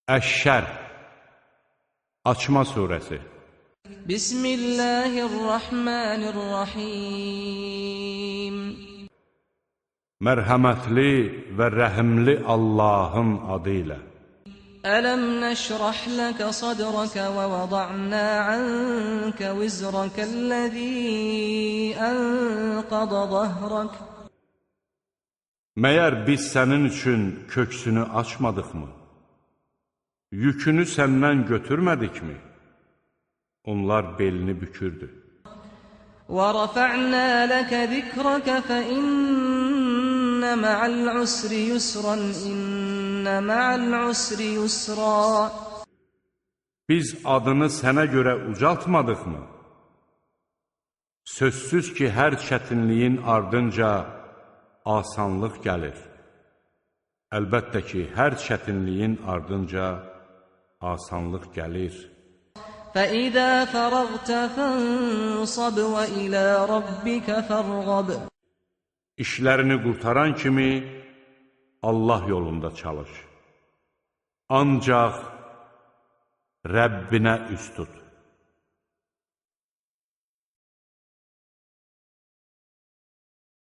Əş-Şərh Açma surəsi. Bismillahirrahmanirrahim. Mərhəmətli və rəhimli Allahın adı ilə. Ələm nəşrah ləkə sadrəkə və vəda'nə ənkə vizrəkəl-ləzî ənqədə zəhrək. Məyər biz sənin üçün köksünü açmadıqmı? Yükünü səndən götürmədikmi? Onlar belini bükürdü. وَرَفَعْنَا لَكَ ذِكْرَكَ فَإِنَّ مَعَ الْعُسْرِ يُسْرًا إِنَّ مَعَ الْعُسْرِ يُسْرًا. Biz adını sənə görə ucaltmadıqmı? Sözsüz ki, hər çətinliyin ardınca asanlıq gəlir. Əlbəttə ki, hər çətinliyin ardınca asanlıq gəlir. فَإِذَا فَرَغْتَ فَانصَبْ وَإِلَى رَبِّكَ فَارْغَبْ. İşlərini qurtaran kimi Allah yolunda çalış. Ancaq Rəbbinə üst tut.